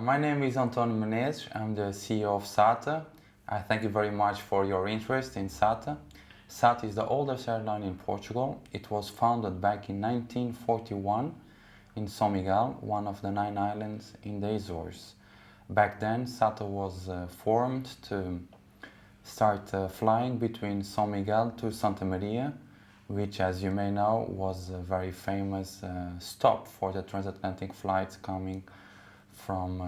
My name is António Menezes. I'm the CEO of SATA. I thank you very much for your interest in SATA. SATA is the oldest airline in Portugal. It was founded back in 1941 in São Miguel, one of the 9 islands in the Azores. Back then, SATA was formed to start flying between São Miguel to Santa Maria, which, as you may know, was a very famous stop for the transatlantic flights coming from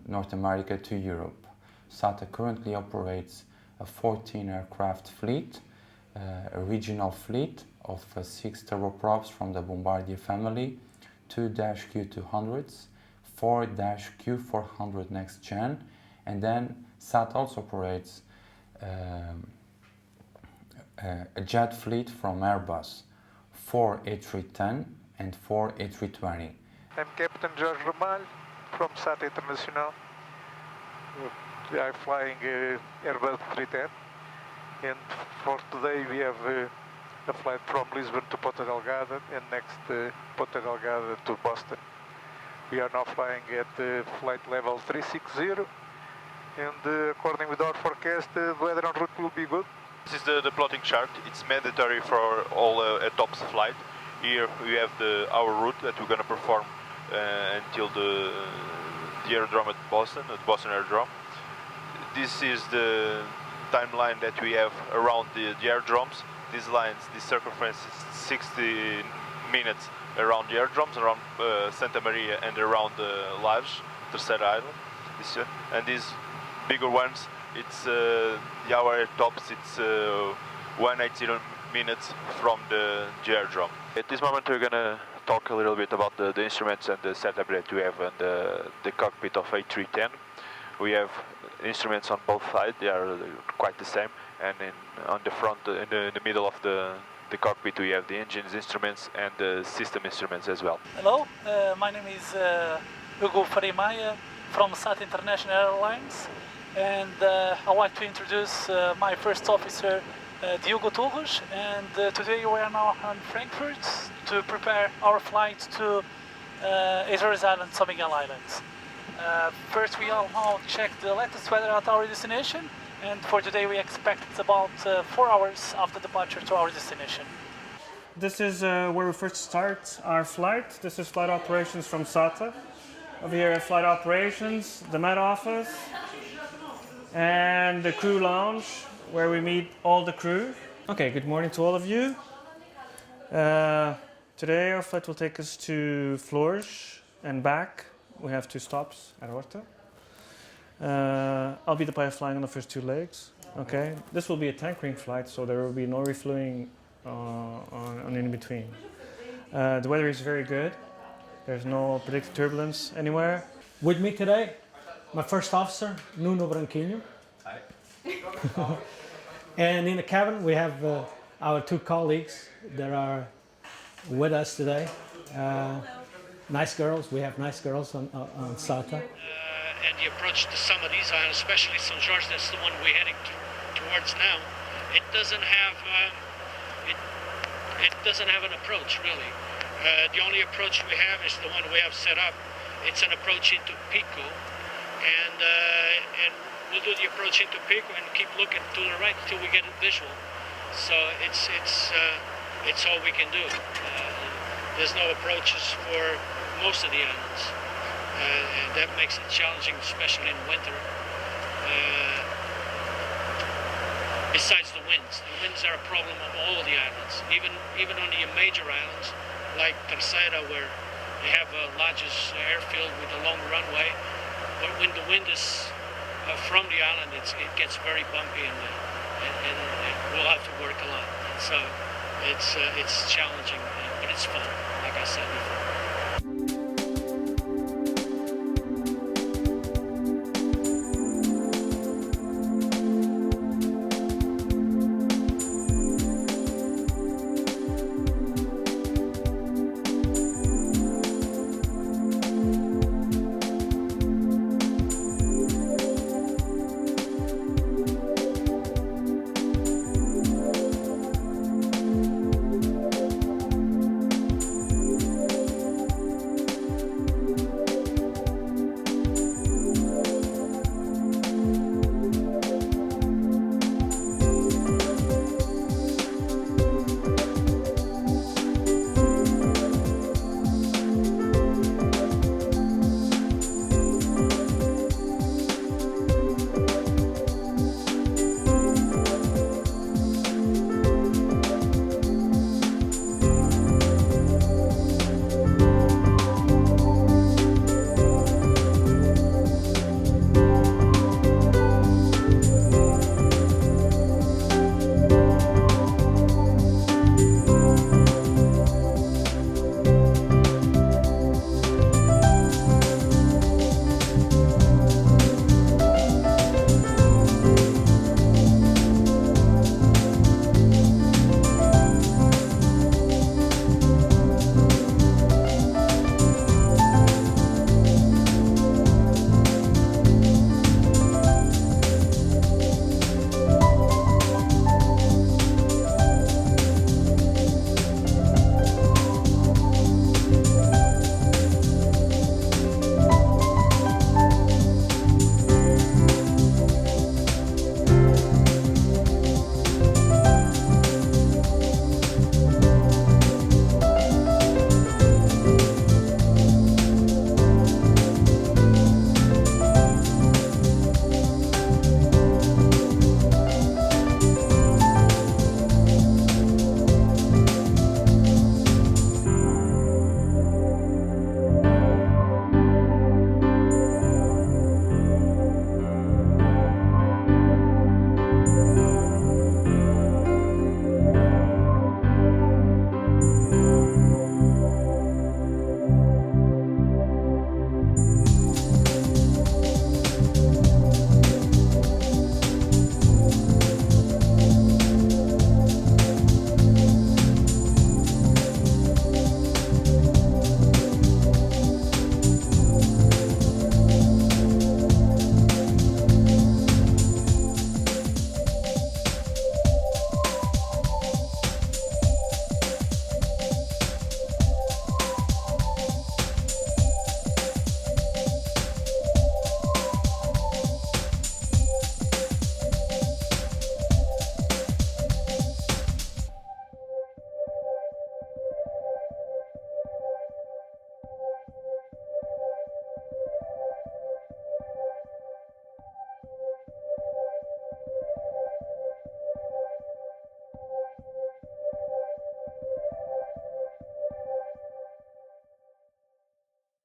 North America to Europe. SATA currently operates a 14 aircraft fleet, a regional fleet of 6 turboprops from the Bombardier family, 2 Q200s, 4 Q400 next gen, and then SATA also operates a jet fleet from Airbus, 4 A310 and 4 A320. I'm Captain Jorge Ramalho from SATA International. We are flying Airbus A310, and for today we have a flight from Lisbon to Ponta Delgada and next Ponta Delgada to Boston. We are now flying at flight level 360, and according with our forecast, the weather en route will be good. This is the plotting chart. It's mandatory for all TOPS flight. Here we have our route that we're going to perform until the aerodrome at Boston aerodrome. This is the timeline that we have around the aerodromes. These lines, this circumference is 60 minutes around the aerodromes, around Santa Maria and around Flores, Terceira island. And these bigger ones, it's our TOPS, it's 180 minutes from the aerodrome. At this moment we're going to talk a little bit about the instruments and the setup that we have in the cockpit of A310. We have instruments on both sides, they are quite the same, and on the front, in the middle of the cockpit we have the engines instruments and the system instruments as well. Hello, my name is Hugo Farimaya from SATA International Airlines, and I'd like to introduce my first officer, Diogo Torres, and today we are now in Frankfurt to prepare our flight to Azores Island, São Miguel Islands. First we all now check the latest weather at our destination, and for today we expect about 4 hours after departure to our destination. This is where we first start our flight. This is flight operations from SATA. Over here at flight operations, the Met Office, and the crew lounge, where we meet all the crew. Okay, good morning to all of you. Today our flight will take us to Flores and back. We have 2 stops at Horta. I'll be the pilot flying on the first 2 legs. Okay, this will be a tankering flight, so there will be no refueling on in between. The weather is very good. There's no predicted turbulence anywhere. With me today, my first officer, Nuno Branquinho. Hi. And in the cabin we have our 2 colleagues that are with us today. Nice girls, we have nice girls on SATA. And the approach to some of these islands, especially Sao Jorge, that's the one we're heading towards now. It doesn't have it doesn't have an approach really. The only approach we have is the one we have set up. It's an approach into Pico, and we'll do the approach into Pico and keep looking to the right until we get it visual. So it's all we can do. There's no approaches for most of the islands, and that makes it challenging, especially in winter. Besides the winds are a problem on all the islands, even on the major islands like Terceira, where they have a largest airfield with a long runway. But when the wind is from the island, it gets very bumpy, and we'll have to work a lot. So it's challenging, but it's fun, like I said before.